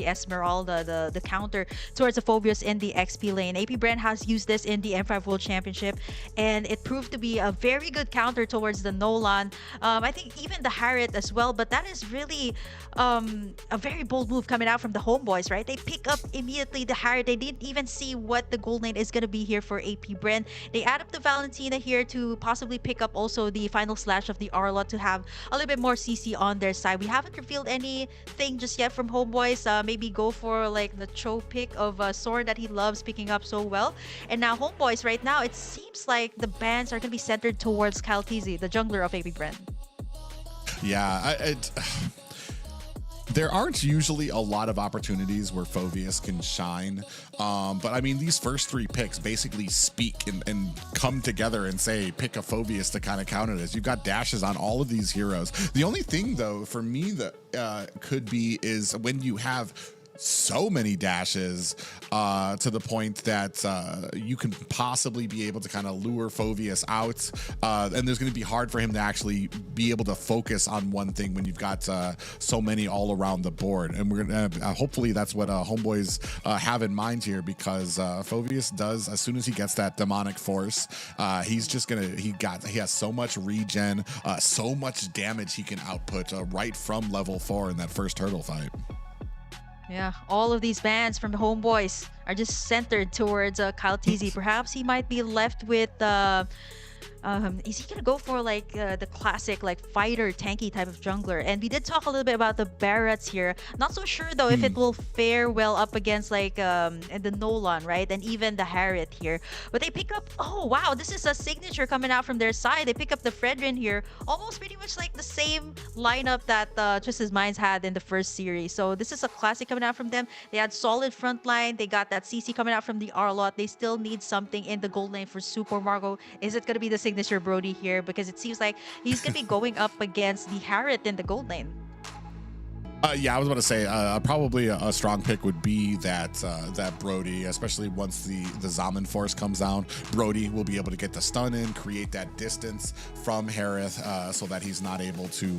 the Esmeralda, the counter towards the Phobius in the XP lane. AP.BREN has used this in the M5 World Championship, and it proved to be a very good counter towards the Nolan. I think even the Harriet as well, but that is really a very bold move coming out from the Homeboys, right? They pick up immediately the Harriet. They didn't even see what the gold lane is going to be here for AP.BREN. They add up the Valentina here to possibly pick up also the final slash of the Arlot to have a little bit more CC on their side. We haven't revealed anything just yet from Homeboys. Maybe go for like the Cho pick of a sword that he loves picking up so well. And now Homeboys right now, it seems like the bans are going to be centered towards Kaltizi, the jungler of AP.BREN. Yeah, there aren't usually a lot of opportunities where Phobius can shine. But I mean, these first 3 picks basically speak and come together and say, pick a Phobius to kind of counter this. You've got dashes on all of these heroes. The only thing, though, for me that could be is when you have so many dashes to the point that you can possibly be able to kind of lure Phobius out, and there's going to be hard for him to actually be able to focus on one thing when you've got so many all around the board. And we're going to hopefully that's what Homeboys have in mind here, because Phobius does, as soon as he gets that demonic force, he's just gonna he has so much regen, so much damage he can output right from level 4 in that first hurdle fight. Yeah, all of these bans from the Homeboys are just centered towards Kaltizi. Perhaps he might be left with is he gonna go for like the classic like fighter tanky type of jungler? And we did talk a little bit about the Barretts here. Not so sure though if it will fare well up against like the Nolan, right? And even the Harriet here. But they pick up, oh wow, this is a signature coming out from their side. They pick up the Fredrin here, almost pretty much like the same lineup that Twisted Minds had in the first series. So this is a classic coming out from them. They had solid front line. They got that CC coming out from the Arlot. They still need something in the gold lane for Super Margo. Is it gonna be the signature Brody here? Because it seems like he's gonna be going up against the Harriet in the gold lane. Yeah, I was about to say probably a strong pick would be that Brody, especially once the Zaman force comes down. Brody will be able to get the stun in, create that distance from Harith, so that he's not able to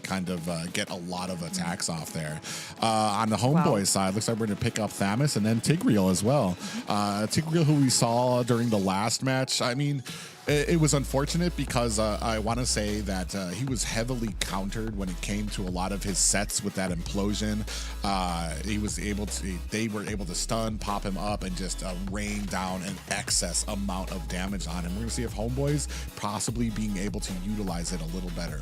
kind of get a lot of attacks off there. On the Homeboys side, looks like we're going to pick up Thamus and then Tigreal as well. Tigreal, who we saw during the last match, I mean, it was unfortunate because I want to say that he was heavily countered when it came to a lot of his sets with that implosion. They were able to stun, pop him up, and just rain down an excess amount of damage on him. We're going to see if Homeboys possibly being able to utilize it a little better.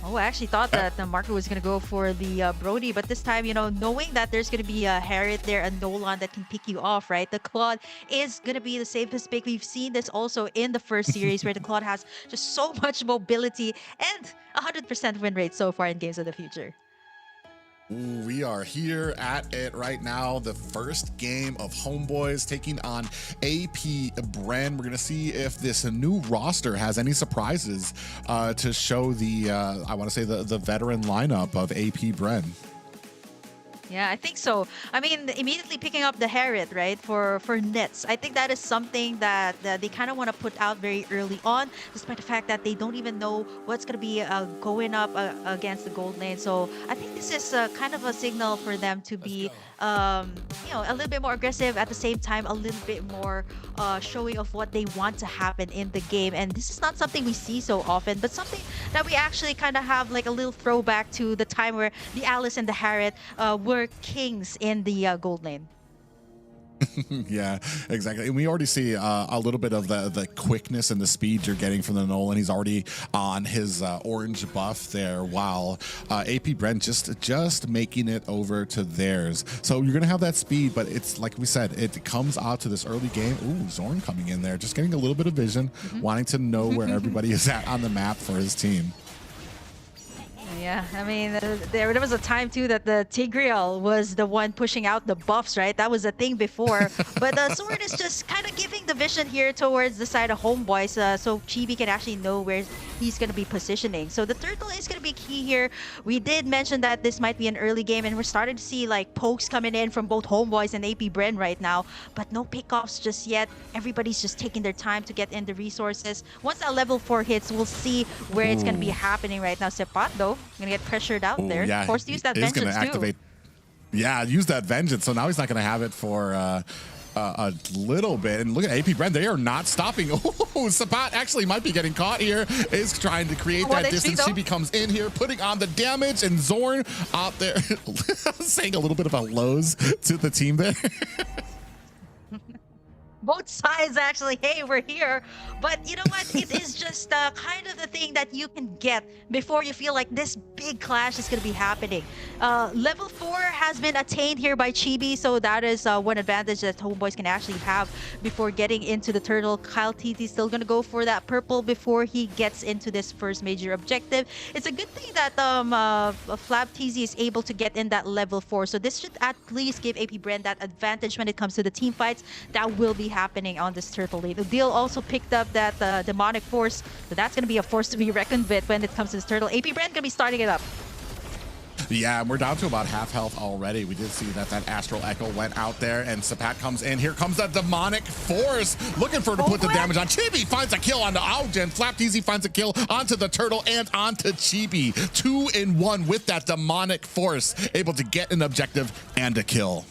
Oh, I actually thought that the market was going to go for the Brody, but this time, you know, knowing that there's going to be a Harriet there, a Nolan that can pick you off, right? The Claude is going to be the safest pick. We've seen this also in the first series where the Claude has just so much mobility and 100% win rate so far in Games of the Future. Ooh, we are here at it right now. The first game of Homeboys taking on AP.BREN. We're going to see if this new roster has any surprises to show the, I want to say, the veteran lineup of AP.BREN. Yeah, I think so. I mean, immediately picking up the Harriet, right, for nets. I think that is something that they kind of want to put out very early on, despite the fact that they don't even know what's going to be going up against the gold lane. So I think this is kind of a signal for them to be, you know, a little bit more aggressive, at the same time, a little bit more showing of what they want to happen in the game. And this is not something we see so often, but something that we actually kind of have like a little throwback to the time where the Alice and the Harriet were kings in the gold lane. Yeah, exactly. And we already see a little bit of the quickness and the speed you're getting from the Nolan. He's already on his orange buff there, while AP.BREN just making it over to theirs. So you're gonna have that speed, but it's like we said, it comes out to this early game. Ooh, Zorn coming in there, just getting a little bit of vision, wanting to know where everybody is at on the map for his team. Yeah, I mean, there was a time too that the Tigreal was the one pushing out the buffs, right? That was a thing before. But the Sword is just kind of giving the vision here towards the side of Homeboys, so Chibi can actually know where he's going to be positioning. So the turtle is going to be key here. We did mention that this might be an early game, and we're starting to see like pokes coming in from both Homeboys and AP.BREN right now, but no pickoffs just yet. Everybody's just taking their time to get in the resources. Once that level 4 hits, we'll see where it's going to be happening right now. Sepat, though, gonna get pressured out there. Yeah, Forced to use that vengeance activate. Yeah, use that vengeance. So now he's not going to have it for a little bit. And look at AP.BREN. They are not stopping. Oh, Sapat actually might be getting caught here. Is trying to create that distance. She becomes in here, putting on the damage. And Zorn out there saying a little bit of a lows to the team there. Both sides actually, hey, we're here. But you know what? It is just kind of the thing that you can get before you feel like this big clash is going to be happening. Level 4 has been attained here by Chibi, so that is one advantage that Homeboys can actually have before getting into the turtle. Kyle TT still going to go for that purple before he gets into this first major objective. It's a good thing that Flab TZ is able to get in that level 4, so this should at least give AP.BREN that advantage when it comes to the team fights that will be happening on this turtle lane. Udil also picked up that demonic force, so that's going to be a force to be reckoned with when it comes to this turtle. AP.BREN going to be starting it up. Yeah, and we're down to about half health already. We did see that Astral Echo went out there, and Sapat comes in. Here comes that demonic force, looking for to put the damage on. Chibi finds a kill onto Aujin. FlapTZ finds a kill onto the turtle and onto Chibi. 2-in-1 with that demonic force, able to get an objective and a kill.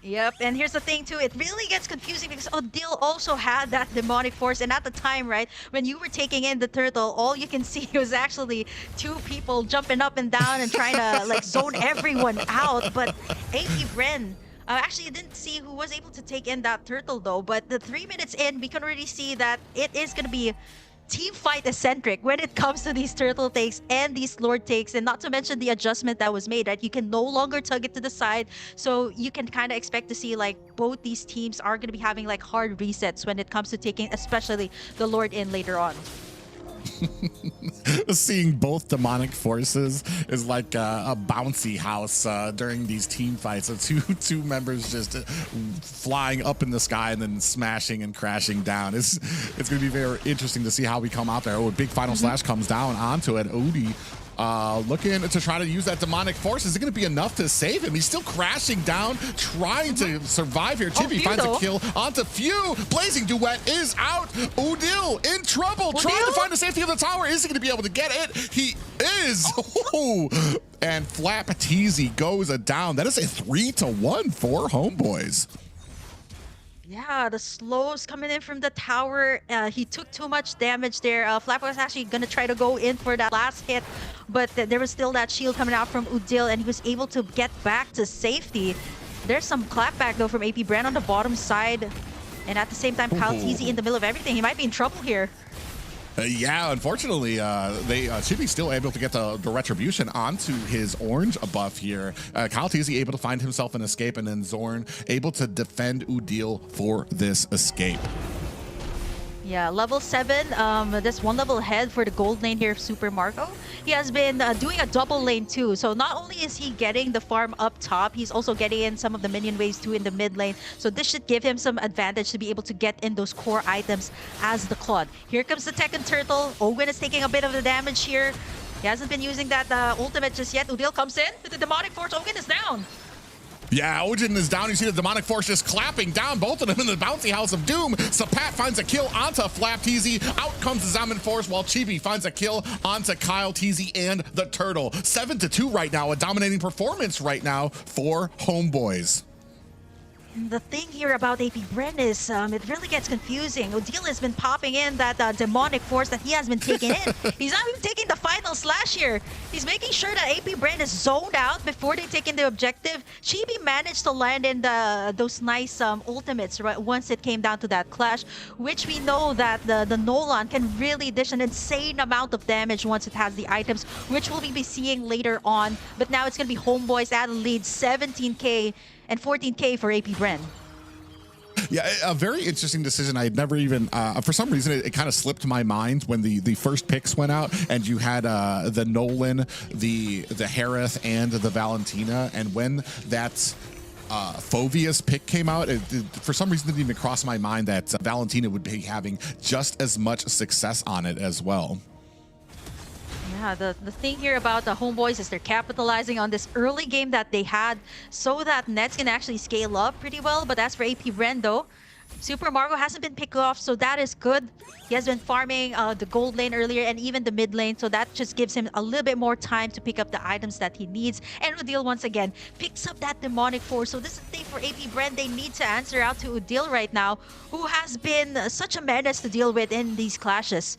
Yep, and here's the thing too, it really gets confusing because Odil also had that demonic force, and at the time, right, when you were taking in the turtle, all you can see was actually two people jumping up and down and trying to like zone everyone out. But AP.BREN, actually you didn't see who was able to take in that turtle though, but the 3 minutes in, we can already see that it is going to be team fight eccentric when it comes to these turtle takes and these lord takes, and not to mention the adjustment that was made, right? You can no longer tug it to the side, so you can kind of expect to see like both these teams are going to be having like hard resets when it comes to taking especially the lord in later on. Seeing both demonic forces is like a bouncy house during these team fights. So two members just flying up in the sky and then smashing and crashing down. It's going to be very interesting to see how we come out there. Oh, a big final slash comes down onto it. Odie looking to try to use that demonic force. Is it going to be enough to save him? He's still crashing down, trying to survive here. Chibi finds a kill onto Few. Blazing Duet is out. Udil in trouble, trying to find the safety of the tower. Is he going to be able to get it? He is. Oh. And Flap TZ goes down. That is a 3-1 for Homeboys. Yeah, the slows coming in from the tower. He took too much damage there. Flap was actually going to try to go in for that last hit, but there was still that shield coming out from Udil, and he was able to get back to safety. There's some clapback, though, from AP.BREN on the bottom side. And at the same time, Kyle TZ in the middle of everything. He might be in trouble here. Yeah, unfortunately, Chibi's still able to get the retribution onto his orange buff here. Kyle TZ able to find himself an escape, and then Zorn able to defend Udil for this escape. Yeah, level 7, this one level ahead for the gold lane here, Super Marco. He has been doing a double lane too. So not only is he getting the farm up top, he's also getting in some of the minion waves too in the mid lane. So this should give him some advantage to be able to get in those core items as the Claude. Here comes the Tekken Turtle. Owen is taking a bit of the damage here. He hasn't been using that ultimate just yet. Udil comes in with the demonic force. Owen is down. Yeah, Ojin is down. You see the demonic force just clapping down both of them in the bouncy house of doom. Sapat finds a kill onto Flap TZ. Out comes the Zaman force, while Chibi finds a kill onto Kyle TZ and the turtle. 7-2 right now, a dominating performance right now for Homeboys. The thing here about AP.BREN is it really gets confusing. Odile has been popping in that demonic force that he has been taking in. He's not even taking the final slash here. He's making sure that AP.BREN is zoned out before they take in the objective. Chibi managed to land in those nice ultimates right once it came down to that clash, which we know that the Nolan can really dish an insane amount of damage once it has the items, which we'll be seeing later on. But now it's going to be Homeboys at a lead, 17k and 14k for AP.BREN. Yeah, a very interesting decision. I had never even, for some reason, it kind of slipped my mind when the first picks went out, and you had the Nolan, the Harith, and the Valentina, and when that Phoveus pick came out, it for some reason didn't even cross my mind that Valentina would be having just as much success on it as well. Yeah, the thing here about the Homeboys is they're capitalizing on this early game that they had so that Nets can actually scale up pretty well. But as for AP.BREN though, Super Marco hasn't been picked off, so that is good. He has been farming the gold lane earlier and even the mid lane, so that just gives him a little bit more time to pick up the items that he needs. And Udil once again picks up that demonic force. So this is the thing for AP.BREN. They need to answer out to Udil right now, who has been such a menace to deal with in these clashes.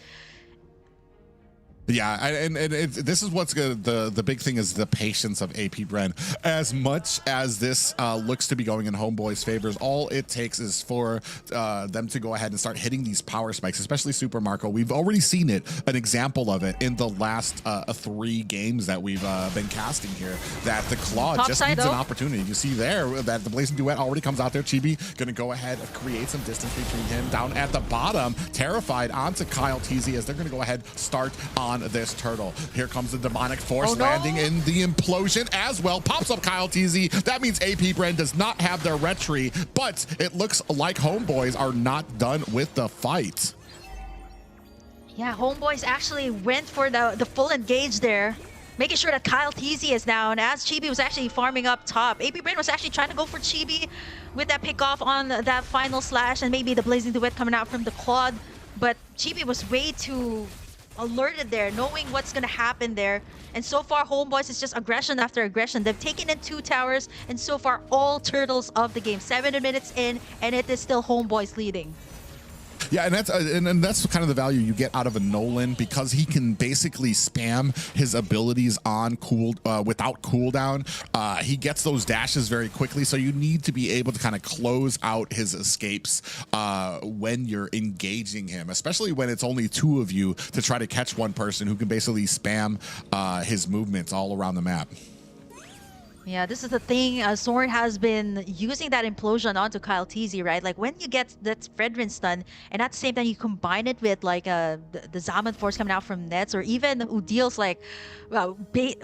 Yeah, this is what's good. The big thing is the patience of AP.BREN. As much as this looks to be going in Homeboy's favors, all it takes is for them to go ahead and start hitting these power spikes, especially Super Marco. We've already seen it, an example of it in the last 3 games that we've been casting here, that the Claw Top just side, needs though. an opportunity. You see there that the Blazing Duet already comes out there. Chibi gonna go ahead and create some distance between him. Down at the bottom, Terrified onto Kyle TZ as they're gonna go ahead start on this turtle. Here comes the demonic force landing in the implosion as well. Pops up Kyle TZ. That means AP.BREN does not have their retry, but it looks like Homeboys are not done with the fight. Yeah, Homeboys actually went for the full engage there, making sure that Kyle TZ is down as Chibi was actually farming up top. AP.BREN was actually trying to go for Chibi with that pick off on that final slash and maybe the Blazing Duet coming out from the quad, but Chibi was way too alerted there, knowing what's gonna happen there. And so far, Homeboys is just aggression after aggression. They've taken in 2 towers, and so far, all turtles of the game. 7 minutes in, and it is still Homeboys leading. Yeah, and that's kind of the value you get out of a Nolan, because he can basically spam his abilities on without cooldown. He gets those dashes very quickly, so you need to be able to kind of close out his escapes when you're engaging him, especially when it's only 2 of you to try to catch one person who can basically spam his movements all around the map. Yeah, this is the thing. Soren has been using that implosion onto Kyle TZ, right? Like when you get that Fredrin stun, and at the same time you combine it with like the Zaman force coming out from Nets, or even Udil's like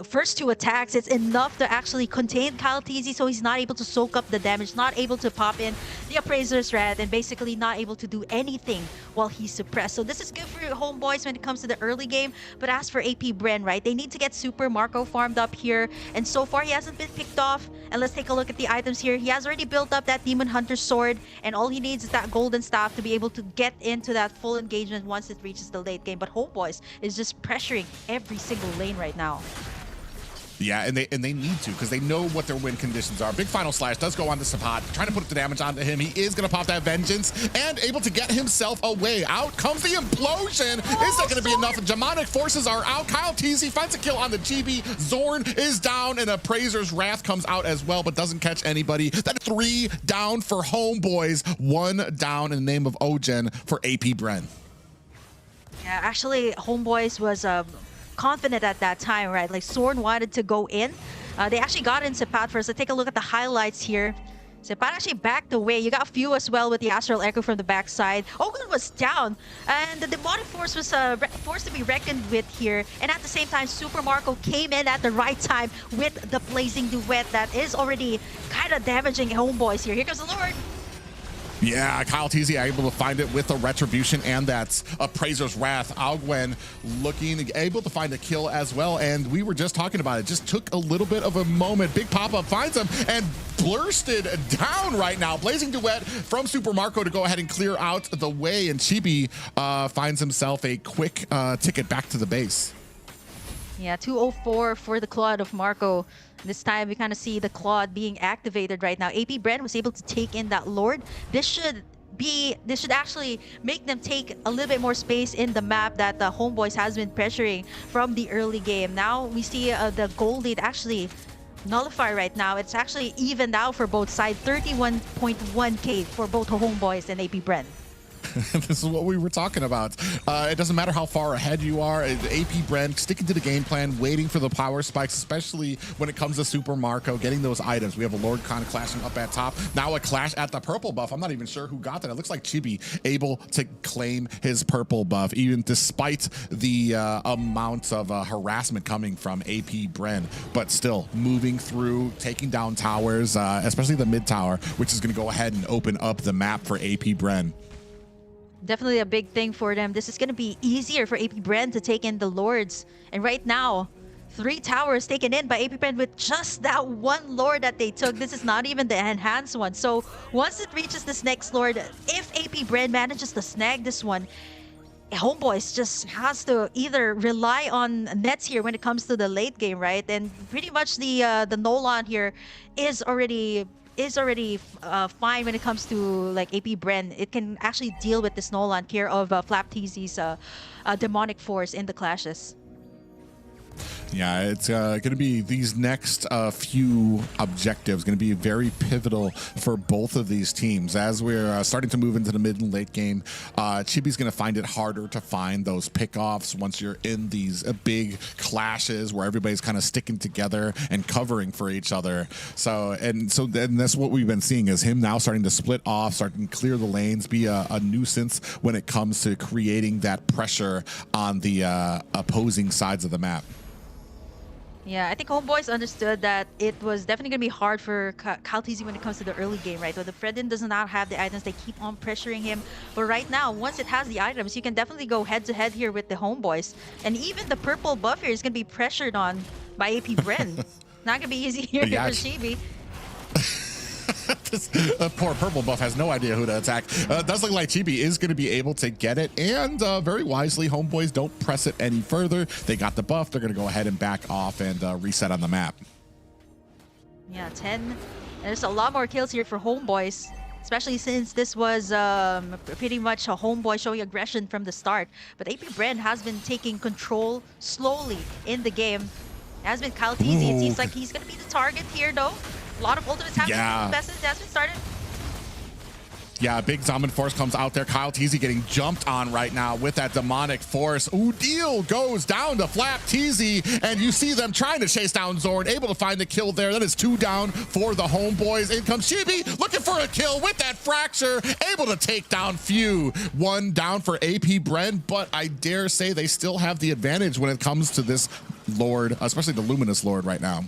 first 2 attacks, it's enough to actually contain Kyle TZ, so he's not able to soak up the damage, not able to pop in the Appraiser's Wrath, and basically not able to do anything while he's suppressed. So this is good for Homeboys when it comes to the early game. But as for AP.BREN, right, they need to get Super Marco farmed up here, and so far he hasn't been picked off. And let's take a look at the items here. He has already built up that Demon Hunter sword, and all he needs is that golden staff to be able to get into that full engagement once it reaches the late game. But Homeboys is just pressuring every single lane right now. Yeah, and they need to, because they know what their win conditions are. Big final slash does go on to Sapat, trying to put the damage onto him. He is going to pop that vengeance and able to get himself away. Out comes the implosion. Is that going to be enough? Demonic forces are out. Kyle TZ finds a kill on the GB. Zorn is down, and Appraiser's Wrath comes out as well, but doesn't catch anybody. That 3 down for Homeboys, 1 down in the name of Ogen for AP.BREN. Yeah, actually, Homeboys was confident at that time, right? Like Soren wanted to go in. They actually got in Sepat first. Let's take a look at the highlights here. Sepat actually backed away. You got Few as well with the Astral Echo from the backside. Ogun was down, and the Demonic Force was forced to be reckoned with here. And at the same time, Super Marco came in at the right time with the Blazing Duet that is already kind of damaging Homeboys here. Here comes the Lord. Yeah, Kyle TZ able to find it with the Retribution and that Appraiser's Wrath. Alguen able to find a kill as well, and we were just talking about it. Just took a little bit of a moment. Big pop-up finds him and bursted down right now. Blazing Duet from Super Marco to go ahead and clear out the way, and Chibi finds himself a quick ticket back to the base. Yeah, 204 for the Claude of Marco. This time we kind of see the Claude being activated right now. AP.BREN was able to take in that Lord. This should actually make them take a little bit more space in the map that the Homeboys has been pressuring from the early game. Now we see the goal lead actually nullify right now. It's actually even now for both sides. 31.1k for both Homeboys and AP.BREN. This is what we were talking about. It doesn't matter how far ahead you are. AP.BREN sticking to the game plan, waiting for the power spikes, especially when it comes to Super Marco, getting those items. We have a Lord Khan clashing up at top. Now a clash at the purple buff. I'm not even sure who got that. It looks like Chibi able to claim his purple buff, even despite the amounts of harassment coming from AP.BREN, but still moving through, taking down towers, especially the mid tower, which is going to go ahead and open up the map for AP.BREN. Definitely a big thing for them. This is going to be easier for AP.BREN to take in the Lords. And right now, 3 towers taken in by AP.BREN with just that one lord that they took. This is not even the enhanced one. So once it reaches this next lord, if AP.BREN manages to snag this one, Homeboys just has to either rely on nets here when it comes to the late game, right? And pretty much the Nolan here is already fine when it comes to like AP.BREN. It can actually deal with this Nolan here of FlapTZ's demonic force in the clashes. Yeah, it's going to be these next few objectives going to be very pivotal for both of these teams as we're starting to move into the mid and late game. Chibi's going to find it harder to find those pickoffs once you're in these big clashes where everybody's kind of sticking together and covering for each other. So that's what we've been seeing is him now starting to split off, starting to clear the lanes, be a nuisance when it comes to creating that pressure on the opposing sides of the map. Yeah, I think Homeboys understood that it was definitely going to be hard for CalTZ when it comes to the early game, right? Where the Fredin does not have the items, they keep on pressuring him. But right now, once it has the items, you can definitely go head-to-head here with the Homeboys. And even the purple buff here is going to be pressured on by AP.BREN. Not going to be easy here for Chibi. This poor purple buff has no idea who to attack. It does look like Chibi is going to be able to get it, and very wisely, Homeboys don't press it any further. They got the buff. They're going to go ahead and back off and reset on the map. Yeah, 10. And there's a lot more kills here for Homeboys, especially since this was pretty much a Homeboy showing aggression from the start. But AP.BREN has been taking control slowly in the game. It has been CalTZ. It seems like he's going to be the target here, though. A lot of ultimates happening. The best has been started. Yeah, big Zombie Force comes out there. CalTZ getting jumped on right now with that demonic force. Udil goes down to FlapTZ, and you see them trying to chase down Zorn, able to find the kill there. That is 2 down for the Homeboys. In comes Chibi, looking for a kill with that fracture, able to take down Few. 1 down for AP.BREN, but I dare say they still have the advantage when it comes to this Lord, especially the Luminous Lord right now.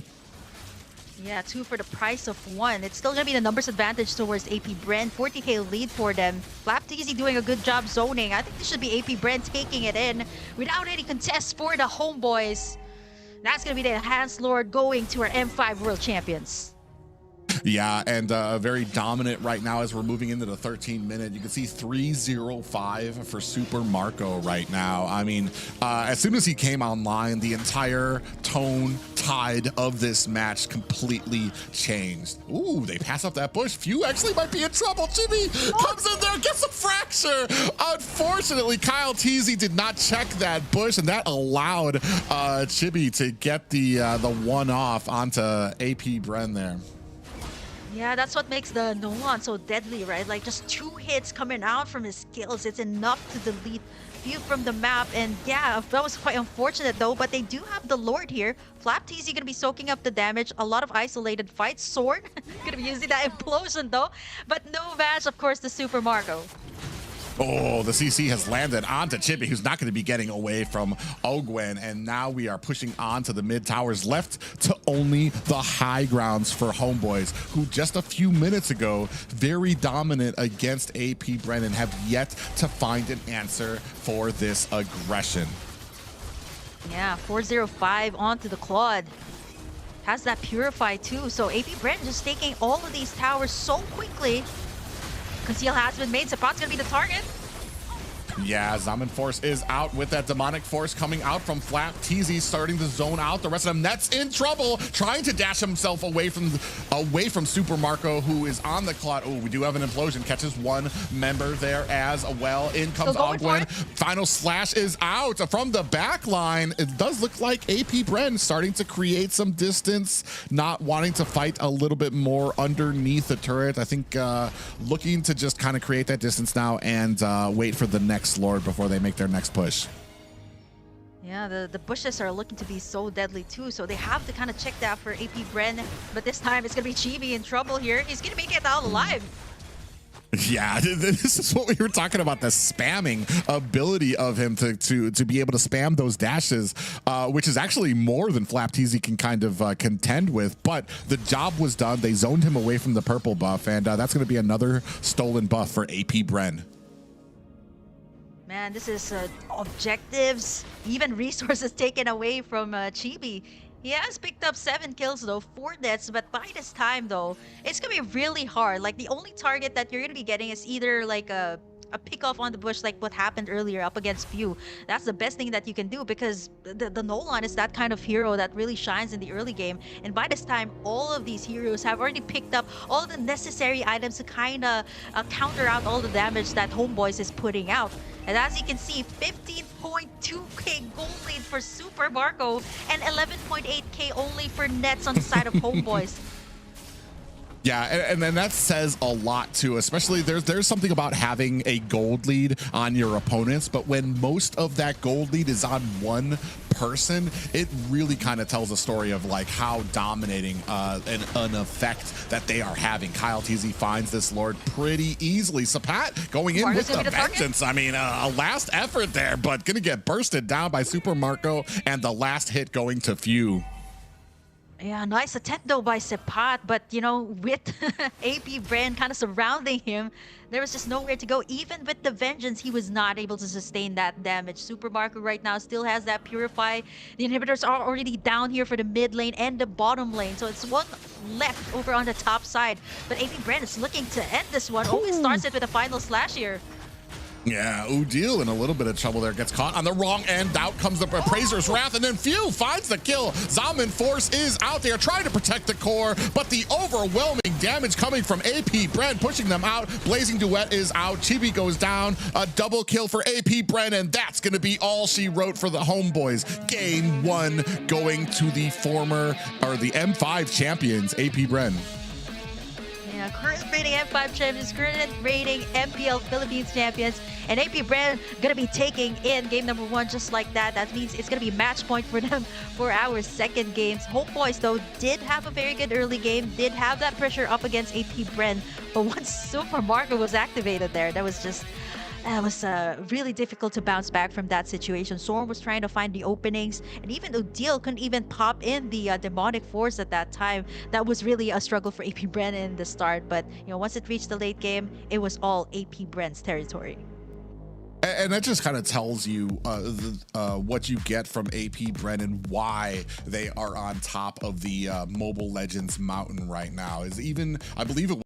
Yeah, 2 for the price of 1. It's still going to be the numbers advantage towards AP.BREN. 40k lead for them. FlapTZ doing a good job zoning. I think this should be AP.BREN taking it in without any contests for the Homeboys. That's going to be the Enhanced Lord going to our M5 World Champions. Yeah, and very dominant right now as we're moving into the 13-minute. You can see 3-0-5 for Super Marco right now. I mean, as soon as he came online, the entire tone, tide of this match completely changed. Ooh, they pass up that bush. Few actually might be in trouble. Chibi comes in there, gets a fracture. Unfortunately, CalTZ did not check that bush, and that allowed Chibi to get the one-off onto AP.BREN there. Yeah, that's what makes the Nolan so deadly, right? Like, just 2 hits coming out from his skills. It's enough to delete Few from the map. And yeah, that was quite unfortunate, though. But they do have the Lord here. FlapTZ going to be soaking up the damage. A lot of isolated fights. Sword going to be using that implosion, though. But no match, of course, to Super Marco. Oh, the CC has landed onto Chibi, who's not going to be getting away from Ogwen. And now we are pushing on to the mid towers, left to only the high grounds for Homeboys, who just a few minutes ago, very dominant against AP.BREN and have yet to find an answer for this aggression. Yeah, 405 onto the Claude. Has that Purify too. So AP.BREN just taking all of these towers so quickly. Conceal has been made. Zapat's gonna be the target. Yeah, Zaman Force is out with that demonic force coming out from FlapTZ, starting to zone out. The rest of them, Net's in trouble, trying to dash himself away from Super Marco, who is on the clock. Oh, we do have an implosion. Catches 1 member there as well. In comes Ogwen. Final slash is out from the back line. It does look like AP.BREN starting to create some distance, not wanting to fight a little bit more underneath the turret. I think looking to just kind of create that distance now and wait for the next Lord before they make their next push. Yeah, the bushes are looking to be so deadly too, so they have to kind of check that for AP.BREN. But this time it's gonna be Chibi in trouble here. He's gonna make it out alive. Yeah, this is what we were talking about, the spamming ability of him to be able to spam those dashes, which is actually more than FlapTZ can kind of contend with. But the job was done. They zoned him away from the purple buff, and that's going to be another stolen buff for AP.BREN. Man, this is objectives, even resources taken away from Chibi. He has picked up 7 kills though, 4 deaths, but by this time though, it's gonna be really hard. Like the only target that you're gonna be getting is either like a pick off on the bush like what happened earlier up against Few. That's the best thing that you can do because the Nolan is that kind of hero that really shines in the early game. And by this time, all of these heroes have already picked up all the necessary items to kind of counter out all the damage that Homeboys is putting out. And as you can see, 15.2k gold lead for Super Marco and 11.8k only for Nets on the side of Homeboys. Yeah, and then that says a lot too, especially there's something about having a gold lead on your opponents, but when most of that gold lead is on one person, it really kind of tells a story of like how dominating an effect that they are having. Kyle TZ finds this Lord pretty easily. Sapat going in with the vengeance. I mean, a last effort there, but gonna get bursted down by Super Marco, and the last hit going to Few. Yeah, nice attempt though by Sepat, but you know, with AP.BREN kind of surrounding him, there was just nowhere to go. Even with the vengeance, he was not able to sustain that damage. Super Marco right now still has that Purify. The inhibitors are already down here for the mid lane and the bottom lane, so it's one left over on the top side. But AP.BREN is looking to end this one. Only starts it with a final slash here. Yeah, Udil in a little bit of trouble there. Gets caught on the wrong end. Out comes the Appraiser's Wrath, and then Few finds the kill. Zaman Force is out there trying to protect the core, but the overwhelming damage coming from AP.BREN, pushing them out. Blazing Duet is out. Chibi goes down. A double kill for AP.BREN, and that's going to be all she wrote for the Homeboys. Game 1 going to the the M5 champions, AP.BREN. Yeah, current rating M5 champions, current rating MPL Philippines champions, and AP.BREN gonna be taking in game number 1 just like that. That means it's gonna be match point for them for our second games. Homeboys though did have a very good early game, did have that pressure up against AP.BREN, but once Super Marco was activated there, that was really difficult to bounce back from that situation. Storm was trying to find the openings, and even Udil couldn't even pop in the demonic force at that time. That was really a struggle for AP.BREN in the start, but you know, once it reached the late game, it was all AP.BREN's territory. And that just kind of tells you what you get from AP.BREN and why they are on top of the Mobile Legends mountain right now. Is even, I believe it